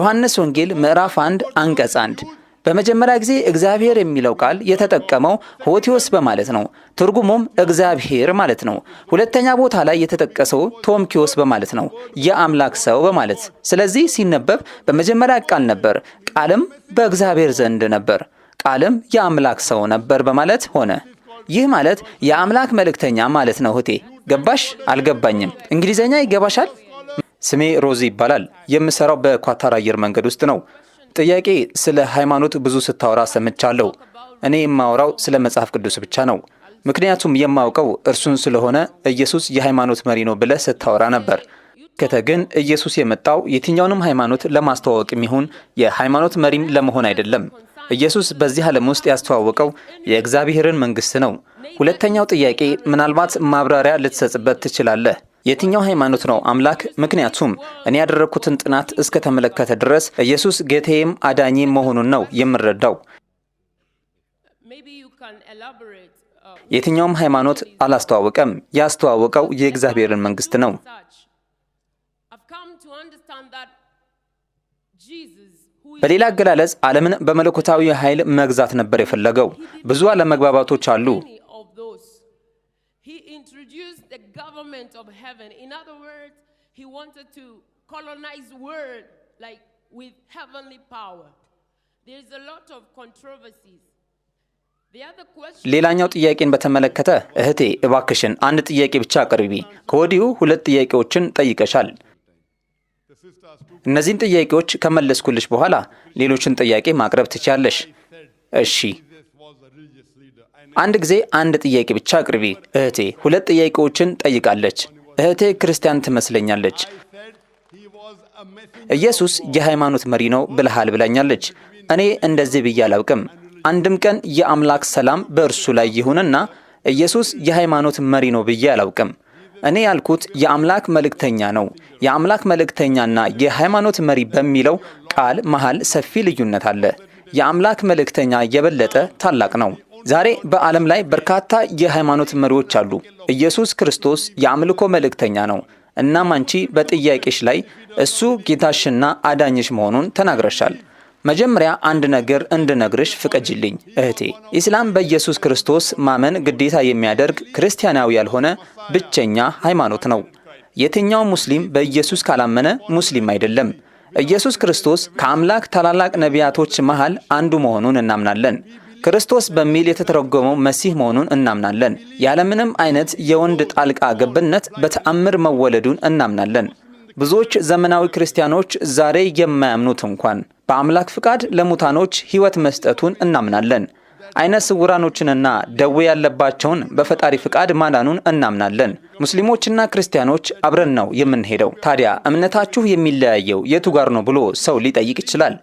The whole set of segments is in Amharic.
ዮሐንስ ወንጌል ምዕራፍ 1 አንቀጽ 1 በመጀመሪያ ጊዜ እግዚአብሔር የሚለው ቃል የተጠቀመው ሆቲዮስ በማለት ነው። ትርጉሙም እግዚአብሔር ማለት ነው። ሁለተኛ ቦታ ላይ የተጠቀሰው ቶምኪዮስ በማለት ነው፣ የአምላክ ሰው በማለት። ስለዚህ ሲነበብ በመጀመሪያ ቃል ነበር፣ ቃልም በእግዚአብሔር ዘንድ ነበር፣ ቃልም የአምላክ ሰው ነበር በማለት ሆነ። ይህ ማለት የአምላክ መልእክተኛ ማለት ነው። እህቴ ገባሽ? አልገባኝም። እንግሊዘኛ ይገባሻል? ስሜ ሮዚ ይባላል። የምሰራው በኳታር አየር መንገድ ውስጥ ነው። ጥያቄ፣ ስለ ሃይማኖት ብዙ ስታወራ ሰምቻለሁ። እኔ የማወራው ስለ መጽሐፍ ቅዱስ ብቻ ነው። ምክንያቱም የማውቀው እርሱን ስለሆነ ኢየሱስ የሃይማኖት መሪ ነው ብለህ ስታወራ ነበር። ግን ኢየሱስ የመጣው የትኛውንም ሃይማኖት ለማስተዋወቅም ይሁን የሃይማኖት መሪም ለመሆን አይደለም። ኢየሱስ በዚህ ዓለም ውስጥ ያስተዋወቀው የእግዚአብሔርን መንግሥት ነው። ሁለተኛው ጥያቄ ምናልባት ማብራሪያ ልትሰጥበት ትችላለህ። የትኛው ሃይማኖት ነው አምላክ? ምክንያቱም እኔ ያደረኩትን ጥናት እስከ ተመለከተ ድረስ ኢየሱስ ጌታዬም አዳኜም መሆኑን ነው የምረዳው። የትኛውም ሃይማኖት አላስተዋወቀም። ያስተዋወቀው የእግዚአብሔርን መንግሥት ነው። በሌላ አገላለጽ ዓለምን በመለኮታዊ ኃይል መግዛት ነበር የፈለገው። ብዙ አለመግባባቶች አሉ። ሌላኛው ጥያቄን በተመለከተ እህቴ እባክሽን አንድ ጥያቄ ብቻ አቅርቢ። ከወዲሁ 2 ጥያቄዎችን ጠይቀሻል። እነዚህን ጥያቄዎች ከመለስኩልሽ በኋላ ሌሎችን ጥያቄ ማቅረብ ትችያለሽ። እሺ፣ አንድ ጊዜ አንድ ጥያቄ ብቻ አቅርቢ። እህቴ 2 ጥያቄዎችን ጠይቃለች። እህቴ ክርስቲያን ትመስለኛለች። ኢየሱስ የሃይማኖት መሪ ነው ብለሃል ብላኛለች። እኔ እንደዚህ ብዬ አላውቅም። አንድም ቀን የአምላክ ሰላም በእርሱ ላይ ይሁንና ኢየሱስ የሃይማኖት መሪ ነው ብዬ አላውቅም። እኔ ያልኩት የአምላክ መልእክተኛ ነው። የአምላክ መልእክተኛና የሃይማኖት መሪ በሚለው ቃል መሃል ሰፊ ልዩነት አለ። የአምላክ መልእክተኛ የበለጠ ታላቅ ነው። ዛሬ በዓለም ላይ በርካታ የሃይማኖት መሪዎች አሉ። ኢየሱስ ክርስቶስ የአምልኮ መልእክተኛ ነው። እናም አንቺ በጥያቄሽ ላይ እሱ ጌታሽና አዳኝሽ መሆኑን ተናግረሻል። መጀመሪያ አንድ ነገር እንድነግርሽ ፍቀጅልኝ እህቴ። ኢስላም በኢየሱስ ክርስቶስ ማመን ግዴታ የሚያደርግ ክርስቲያናዊ ያልሆነ ብቸኛ ሃይማኖት ነው። የትኛው ሙስሊም በኢየሱስ ካላመነ ሙስሊም አይደለም። ኢየሱስ ክርስቶስ ከአምላክ ታላላቅ ነቢያቶች መሃል አንዱ መሆኑን እናምናለን። ክርስቶስ በሚል የተተረጎመው መሲህ መሆኑን እናምናለን። ያለምንም አይነት የወንድ ጣልቃ ገብነት በተአምር መወለዱን እናምናለን። ብዙዎች ዘመናዊ ክርስቲያኖች ዛሬ የማያምኑት እንኳን በአምላክ ፍቃድ ለሙታኖች ሕይወት መስጠቱን እናምናለን። አይነ ስውራኖችንና ደዌ ያለባቸውን በፈጣሪ ፍቃድ ማዳኑን እናምናለን። ሙስሊሞችና ክርስቲያኖች አብረን ነው የምንሄደው። ታዲያ እምነታችሁ የሚለያየው የቱ ጋር ነው ብሎ ሰው ሊጠይቅ ይችላል።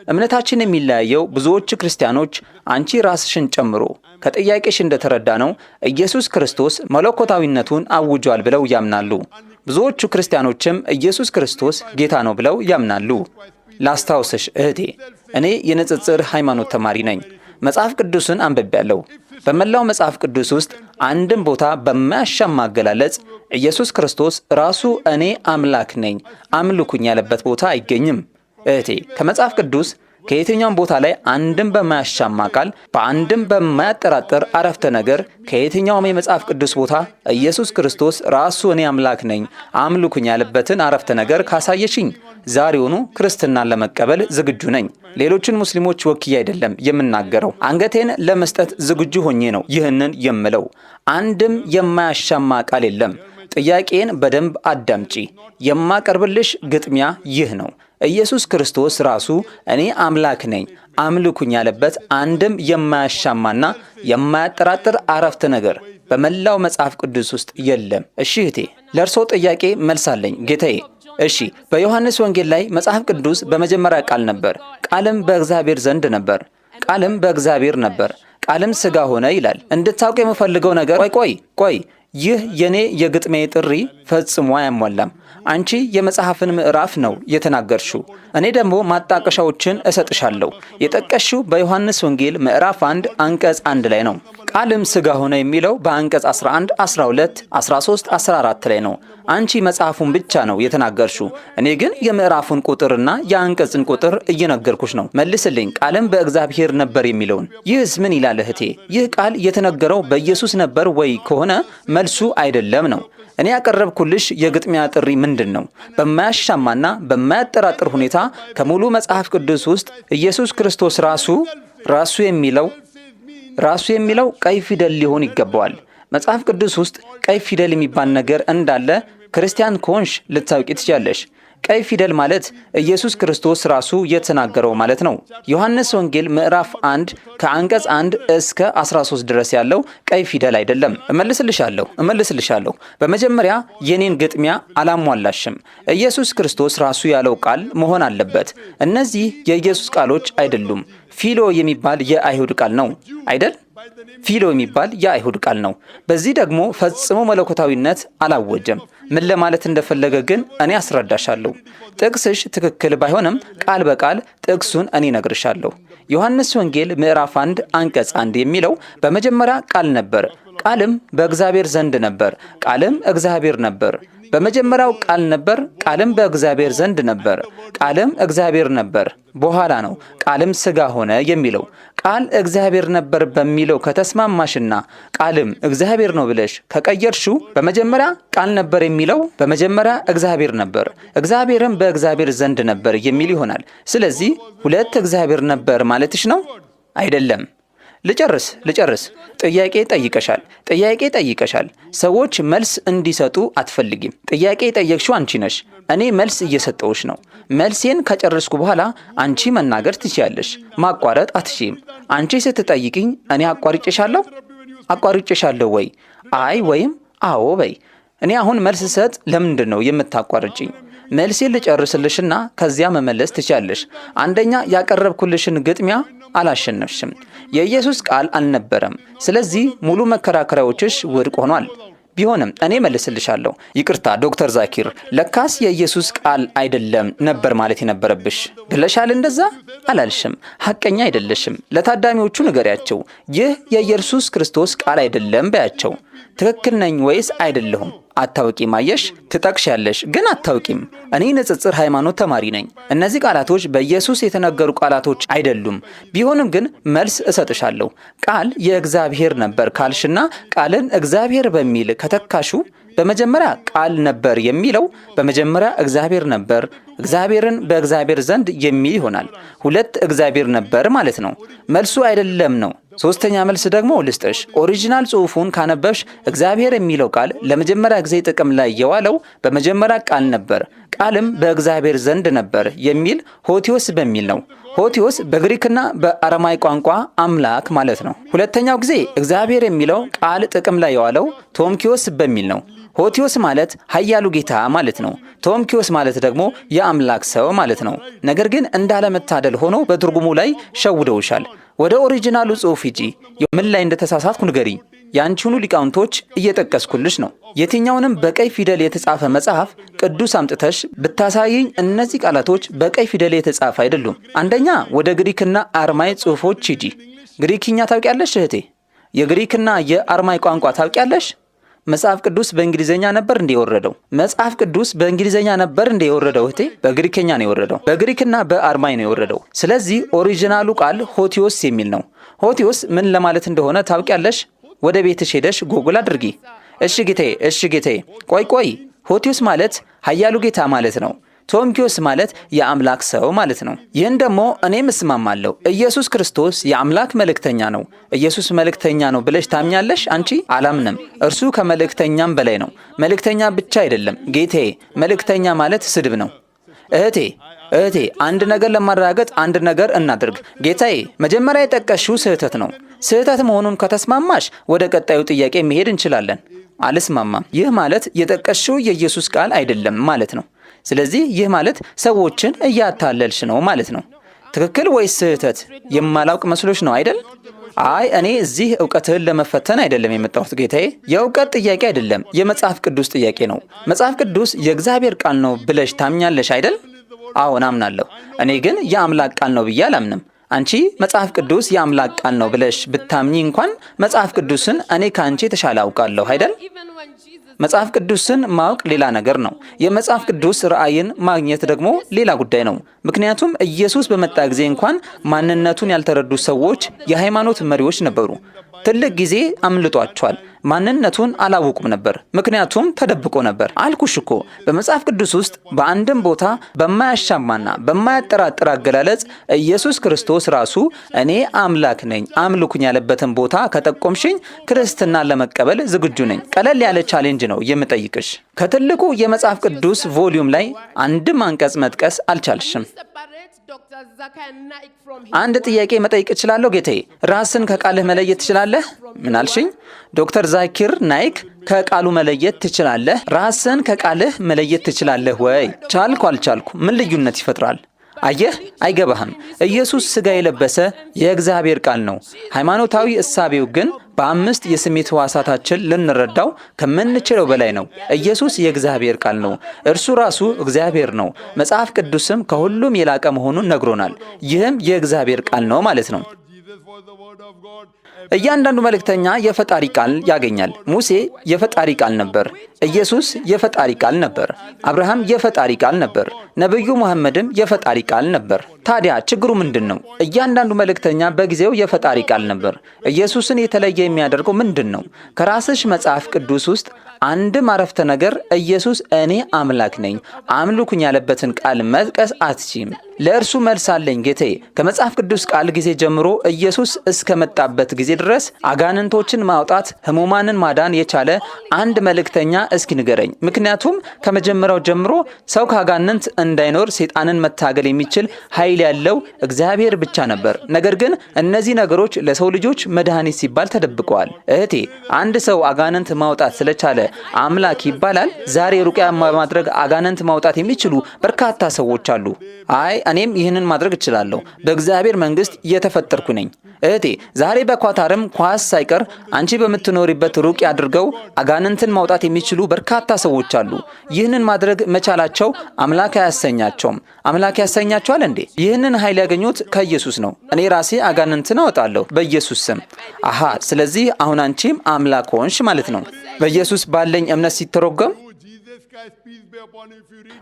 እምነታችን የሚለያየው ብዙዎች ክርስቲያኖች አንቺ ራስሽን ጨምሮ ከጥያቄሽ እንደተረዳ ነው ኢየሱስ ክርስቶስ መለኮታዊነቱን አውጇል ብለው ያምናሉ። ብዙዎቹ ክርስቲያኖችም ኢየሱስ ክርስቶስ ጌታ ነው ብለው ያምናሉ። ላስታውስሽ እህቴ፣ እኔ የንጽጽር ሃይማኖት ተማሪ ነኝ። መጽሐፍ ቅዱስን አንብቤያለሁ። በመላው መጽሐፍ ቅዱስ ውስጥ አንድም ቦታ በማያሻማ አገላለጽ ኢየሱስ ክርስቶስ ራሱ እኔ አምላክ ነኝ አምልኩኝ ያለበት ቦታ አይገኝም። እህቴ፣ ከመጽሐፍ ቅዱስ ከየትኛውም ቦታ ላይ አንድም በማያሻማ ቃል በአንድም በማያጠራጥር አረፍተ ነገር ከየትኛውም የመጽሐፍ ቅዱስ ቦታ ኢየሱስ ክርስቶስ ራሱ እኔ አምላክ ነኝ አምልኩኝ ያለበትን አረፍተ ነገር ካሳየሽኝ ዛሬውኑ ክርስትናን ለመቀበል ዝግጁ ነኝ። ሌሎችን ሙስሊሞች ወክዬ አይደለም የምናገረው፣ አንገቴን ለመስጠት ዝግጁ ሆኜ ነው ይህንን የምለው። አንድም የማያሻማ ቃል የለም። ጥያቄን በደንብ አዳምጪ። የማቀርብልሽ ግጥሚያ ይህ ነው። ኢየሱስ ክርስቶስ ራሱ እኔ አምላክ ነኝ አምልኩኝ ያለበት አንድም የማያሻማና የማያጠራጥር አረፍተ ነገር በመላው መጽሐፍ ቅዱስ ውስጥ የለም። እሺ እህቴ፣ ለእርሶ ጥያቄ መልሳለኝ ጌታዬ። እሺ፣ በዮሐንስ ወንጌል ላይ መጽሐፍ ቅዱስ በመጀመሪያ ቃል ነበር፣ ቃልም በእግዚአብሔር ዘንድ ነበር፣ ቃልም በእግዚአብሔር ነበር፣ ቃልም ሥጋ ሆነ ይላል። እንድታውቅ የምፈልገው ነገር ቆይ ይህ የኔ የግጥሜ ጥሪ ፈጽሞ አያሟላም። አንቺ የመጽሐፍን ምዕራፍ ነው የተናገርሽው፣ እኔ ደግሞ ማጣቀሻዎችን እሰጥሻለሁ። የጠቀሽው በዮሐንስ ወንጌል ምዕራፍ 1 አንቀጽ 1 ላይ ነው። ቃልም ሥጋ ሆነ የሚለው በአንቀጽ 11፣ 12፣ 13፣ 14 ላይ ነው። አንቺ መጽሐፉን ብቻ ነው የተናገርሽው። እኔ ግን የምዕራፉን ቁጥርና የአንቀጽን ቁጥር እየነገርኩሽ ነው። መልስልኝ። ቃልም በእግዚአብሔር ነበር የሚለውን ይህስ ምን ይላል እህቴ? ይህ ቃል የተነገረው በኢየሱስ ነበር ወይ ከሆነ መልሱ አይደለም ነው። እኔ ያቀረብኩልሽ የግጥሚያ ጥሪ ምንድን ነው? በማያሻማና በማያጠራጥር ሁኔታ ከሙሉ መጽሐፍ ቅዱስ ውስጥ ኢየሱስ ክርስቶስ ራሱ የሚለው ቀይ ፊደል ሊሆን ይገባዋል። መጽሐፍ ቅዱስ ውስጥ ቀይ ፊደል የሚባል ነገር እንዳለ ክርስቲያን ከሆንሽ ልታውቂ ትችያለሽ። ቀይ ፊደል ማለት ኢየሱስ ክርስቶስ ራሱ የተናገረው ማለት ነው። ዮሐንስ ወንጌል ምዕራፍ 1 ከአንቀጽ 1 እስከ 13 ድረስ ያለው ቀይ ፊደል አይደለም። እመልስልሻለሁ። በመጀመሪያ የኔን ግጥሚያ አላሟላሽም። ኢየሱስ ክርስቶስ ራሱ ያለው ቃል መሆን አለበት። እነዚህ የኢየሱስ ቃሎች አይደሉም። ፊሎ የሚባል የአይሁድ ቃል ነው አይደል? ፊሎ የሚባል የአይሁድ ቃል ነው። በዚህ ደግሞ ፈጽሞ መለኮታዊነት አላወጀም። ምን ለማለት እንደፈለገ ግን እኔ አስረዳሻለሁ። ጥቅስሽ ትክክል ባይሆንም ቃል በቃል ጥቅሱን እኔ ነግርሻለሁ። ዮሐንስ ወንጌል ምዕራፍ 1 አንቀጽ 1 የሚለው በመጀመሪያ ቃል ነበር፣ ቃልም በእግዚአብሔር ዘንድ ነበር፣ ቃልም እግዚአብሔር ነበር። በመጀመሪያው ቃል ነበር፣ ቃልም በእግዚአብሔር ዘንድ ነበር፣ ቃልም እግዚአብሔር ነበር። በኋላ ነው ቃልም ሥጋ ሆነ የሚለው። ቃል እግዚአብሔር ነበር በሚለው ከተስማማሽና ቃልም እግዚአብሔር ነው ብለሽ ከቀየርሽው በመጀመሪያ ቃል ነበር የሚለው በመጀመሪያ እግዚአብሔር ነበር፣ እግዚአብሔርም በእግዚአብሔር ዘንድ ነበር የሚል ይሆናል። ስለዚህ ሁለት እግዚአብሔር ነበር ማለትሽ ነው አይደለም? ልጨርስ። ጥያቄ ጠይቀሻል። ሰዎች መልስ እንዲሰጡ አትፈልጊም። ጥያቄ የጠየቅሽው አንቺ ነሽ። እኔ መልስ እየሰጠውሽ ነው። መልሴን ከጨረስኩ በኋላ አንቺ መናገር ትችያለሽ። ማቋረጥ አትችይም። አንቺ ስትጠይቅኝ እኔ አቋርጬሻለሁ ወይ? አይ ወይም አዎ በይ። እኔ አሁን መልስ ሰጥ ለምንድን ነው የምታቋርጭኝ? መልሴን ልጨርስልሽና ከዚያ መመለስ ትችያለሽ። አንደኛ ያቀረብኩልሽን ግጥሚያ አላሸነፍሽም። የኢየሱስ ቃል አልነበረም። ስለዚህ ሙሉ መከራከሪያዎችሽ ውድቅ ሆኗል። ቢሆንም እኔ መልስልሻለሁ። ይቅርታ ዶክተር ዛኪር፣ ለካስ የኢየሱስ ቃል አይደለም ነበር ማለት የነበረብሽ ብለሻል። እንደዛ አላልሽም። ሐቀኛ አይደለሽም። ለታዳሚዎቹ ንገሪያቸው፣ ይህ የኢየሱስ ክርስቶስ ቃል አይደለም በያቸው። ትክክል ነኝ ወይስ አይደለሁም? አታውቂም። አየሽ፣ ትጠቅሻለሽ ግን አታውቂም። እኔ ንጽጽር ሃይማኖት ተማሪ ነኝ። እነዚህ ቃላቶች በኢየሱስ የተነገሩ ቃላቶች አይደሉም። ቢሆንም ግን መልስ እሰጥሻለሁ። ቃል የእግዚአብሔር ነበር ካልሽና ቃልን እግዚአብሔር በሚል ከተካሹ በመጀመሪያ ቃል ነበር የሚለው በመጀመሪያ እግዚአብሔር ነበር፣ እግዚአብሔርን በእግዚአብሔር ዘንድ የሚል ይሆናል። ሁለት እግዚአብሔር ነበር ማለት ነው። መልሱ አይደለም ነው። ሶስተኛ መልስ ደግሞ ልስጥሽ። ኦሪጂናል ጽሑፉን ካነበብሽ እግዚአብሔር የሚለው ቃል ለመጀመሪያ ጊዜ ጥቅም ላይ የዋለው በመጀመሪያ ቃል ነበር፣ ቃልም በእግዚአብሔር ዘንድ ነበር የሚል ሆቲዮስ በሚል ነው። ሆቲዮስ በግሪክና በአረማይ ቋንቋ አምላክ ማለት ነው። ሁለተኛው ጊዜ እግዚአብሔር የሚለው ቃል ጥቅም ላይ የዋለው ቶምኪዮስ በሚል ነው። ሆቲዮስ ማለት ኃያሉ ጌታ ማለት ነው። ቶምኪዮስ ማለት ደግሞ የአምላክ ሰው ማለት ነው። ነገር ግን እንዳለመታደል ሆኖ በትርጉሙ ላይ ሸውደውሻል። ወደ ኦሪጂናሉ ጽሑፍ ሂጂ። ምን ላይ እንደተሳሳትኩ ንገሪ። ያንቺኑ ሊቃውንቶች እየጠቀስኩልሽ ነው። የትኛውንም በቀይ ፊደል የተጻፈ መጽሐፍ ቅዱስ አምጥተሽ ብታሳይኝ እነዚህ ቃላቶች በቀይ ፊደል የተጻፈ አይደሉም። አንደኛ ወደ ግሪክና አርማይ ጽሑፎች ሂጂ። ግሪክኛ ታውቂያለሽ እህቴ? የግሪክና የአርማይ ቋንቋ ታውቂያለሽ? መጽሐፍ ቅዱስ በእንግሊዘኛ ነበር እንደ የወረደው? መጽሐፍ ቅዱስ በእንግሊዘኛ ነበር እንደ የወረደው እህቴ? በግሪክኛ ነው የወረደው። በግሪክና በአርማይ ነው የወረደው። ስለዚህ ኦሪጂናሉ ቃል ሆቲዮስ የሚል ነው። ሆቲዮስ ምን ለማለት እንደሆነ ታውቂያለሽ? ወደ ቤትሽ ሄደሽ ጎግል አድርጊ። እሺ ጌታዬ፣ ቆይ። ሆቲዮስ ማለት ኃያሉ ጌታ ማለት ነው። ቶምኪዮስ ማለት የአምላክ ሰው ማለት ነው። ይህን ደግሞ እኔም እስማማለሁ። ኢየሱስ ክርስቶስ የአምላክ መልእክተኛ ነው። ኢየሱስ መልእክተኛ ነው ብለሽ ታምኛለሽ? አንቺ? አላምንም። እርሱ ከመልእክተኛም በላይ ነው። መልእክተኛ ብቻ አይደለም ጌታዬ። መልእክተኛ ማለት ስድብ ነው። እህቴ አንድ ነገር ለማረጋገጥ አንድ ነገር እናድርግ። ጌታዬ መጀመሪያ የጠቀስሽው ስህተት ነው። ስህተት መሆኑን ከተስማማሽ ወደ ቀጣዩ ጥያቄ መሄድ እንችላለን። አልስማማም። ይህ ማለት የጠቀስሽው የኢየሱስ ቃል አይደለም ማለት ነው። ስለዚህ ይህ ማለት ሰዎችን እያታለልሽ ነው ማለት ነው። ትክክል ወይስ ስህተት የማላውቅ መስሎሽ ነው አይደል? አይ እኔ እዚህ ዕውቀትህን ለመፈተን አይደለም የመጣሁት ጌታዬ። የዕውቀት ጥያቄ አይደለም፣ የመጽሐፍ ቅዱስ ጥያቄ ነው። መጽሐፍ ቅዱስ የእግዚአብሔር ቃል ነው ብለሽ ታምኛለሽ አይደል? አዎን አምናለሁ። እኔ ግን የአምላክ ቃል ነው ብዬ አላምንም። አንቺ መጽሐፍ ቅዱስ የአምላክ ቃል ነው ብለሽ ብታምኚ እንኳን መጽሐፍ ቅዱስን እኔ ካንቺ የተሻለ አውቃለሁ አይደል? መጽሐፍ ቅዱስን ማወቅ ሌላ ነገር ነው። የመጽሐፍ ቅዱስ ራእይን ማግኘት ደግሞ ሌላ ጉዳይ ነው። ምክንያቱም ኢየሱስ በመጣ ጊዜ እንኳን ማንነቱን ያልተረዱ ሰዎች የሃይማኖት መሪዎች ነበሩ። ትልቅ ጊዜ አምልጧቸዋል። ማንነቱን አላወቁም ነበር፣ ምክንያቱም ተደብቆ ነበር። አልኩሽ እኮ በመጽሐፍ ቅዱስ ውስጥ በአንድም ቦታ በማያሻማና በማያጠራጥር አገላለጽ ኢየሱስ ክርስቶስ ራሱ እኔ አምላክ ነኝ አምልኩኝ ያለበትን ቦታ ከጠቆምሽኝ ክርስትናን ለመቀበል ዝግጁ ነኝ። ቀለል ያለ ቻሌንጅ ነው የምጠይቅሽ። ከትልቁ የመጽሐፍ ቅዱስ ቮሊዩም ላይ አንድም አንቀጽ መጥቀስ አልቻልሽም። አንድ ጥያቄ መጠየቅ እችላለሁ ጌታዬ? ራስን ከቃልህ መለየት ትችላለህ? ምን አልሽኝ? ዶክተር ዛኪር ናይክ ከቃሉ መለየት ትችላለህ? ራስን ከቃልህ መለየት ትችላለህ ወይ? ቻልኩ አልቻልኩ ምን ልዩነት ይፈጥራል? አየህ፣ አይገባህም። ኢየሱስ ሥጋ የለበሰ የእግዚአብሔር ቃል ነው። ሃይማኖታዊ እሳቤው ግን በአምስት የስሜት ሕዋሳታችን ልንረዳው ከምንችለው በላይ ነው። ኢየሱስ የእግዚአብሔር ቃል ነው። እርሱ ራሱ እግዚአብሔር ነው። መጽሐፍ ቅዱስም ከሁሉም የላቀ መሆኑን ነግሮናል። ይህም የእግዚአብሔር ቃል ነው ማለት ነው። እያንዳንዱ መልእክተኛ የፈጣሪ ቃል ያገኛል። ሙሴ የፈጣሪ ቃል ነበር። ኢየሱስ የፈጣሪ ቃል ነበር። አብርሃም የፈጣሪ ቃል ነበር። ነብዩ መሐመድም የፈጣሪ ቃል ነበር። ታዲያ ችግሩ ምንድን ነው? እያንዳንዱ መልእክተኛ በጊዜው የፈጣሪ ቃል ነበር። ኢየሱስን የተለየ የሚያደርገው ምንድን ነው? ከራስሽ መጽሐፍ ቅዱስ ውስጥ አንድም አረፍተ ነገር ኢየሱስ እኔ አምላክ ነኝ አምልኩኝ ያለበትን ቃል መጥቀስ አትችይም። ለእርሱ መልስ አለኝ ጌታዬ። ከመጽሐፍ ቅዱስ ቃል ጊዜ ጀምሮ ኢየሱስ እስከመጣበት ጊዜ ድረስ አጋንንቶችን ማውጣት፣ ሕሙማንን ማዳን የቻለ አንድ መልእክተኛ እስኪ ንገረኝ። ምክንያቱም ከመጀመሪያው ጀምሮ ሰው ከአጋንንት እንዳይኖር ሰይጣንን መታገል የሚችል ኃይል ያለው እግዚአብሔር ብቻ ነበር። ነገር ግን እነዚህ ነገሮች ለሰው ልጆች መድኃኒት ሲባል ተደብቀዋል። እህቴ፣ አንድ ሰው አጋንንት ማውጣት ስለቻለ አምላክ ይባላል? ዛሬ ሩቅያ በማድረግ አጋንንት ማውጣት የሚችሉ በርካታ ሰዎች አሉ። አይ እኔም ይህንን ማድረግ እችላለሁ፣ በእግዚአብሔር መንግስት እየተፈጠርኩ ነኝ። እህቴ፣ ዛሬ በኳታርም ኳስ ሳይቀር አንቺ በምትኖሪበት ሩቅያ አድርገው አጋንንትን ማውጣት የሚችሉ በርካታ ሰዎች አሉ። ይህንን ማድረግ መቻላቸው አምላክ አያሰኛቸውም? አምላክ ያሰኛቸዋል እንዴ? ይህንን ኃይል ያገኙት ከኢየሱስ ነው። እኔ ራሴ አጋንንትን አወጣለሁ በኢየሱስ ስም። አሃ፣ ስለዚህ አሁን አንቺም አምላክ ሆንሽ ማለት ነው። በኢየሱስ ባለኝ እምነት ሲተረጎም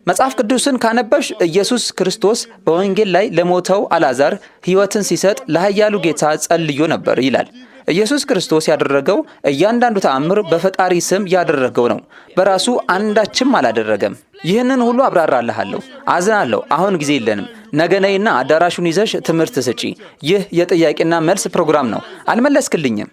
መጽሐፍ ቅዱስን ካነበብሽ ኢየሱስ ክርስቶስ በወንጌል ላይ ለሞተው አልዓዛር ሕይወትን ሲሰጥ ለኃያሉ ጌታ ጸልዮ ነበር ይላል። ኢየሱስ ክርስቶስ ያደረገው እያንዳንዱ ተአምር በፈጣሪ ስም ያደረገው ነው። በራሱ አንዳችም አላደረገም። ይህንን ሁሉ አብራራልሃለሁ። አዝናለሁ፣ አሁን ጊዜ የለንም። ነገ ነይና አዳራሹን ይዘሽ ትምህርት ስጪ። ይህ የጥያቄና መልስ ፕሮግራም ነው። አልመለስክልኝም።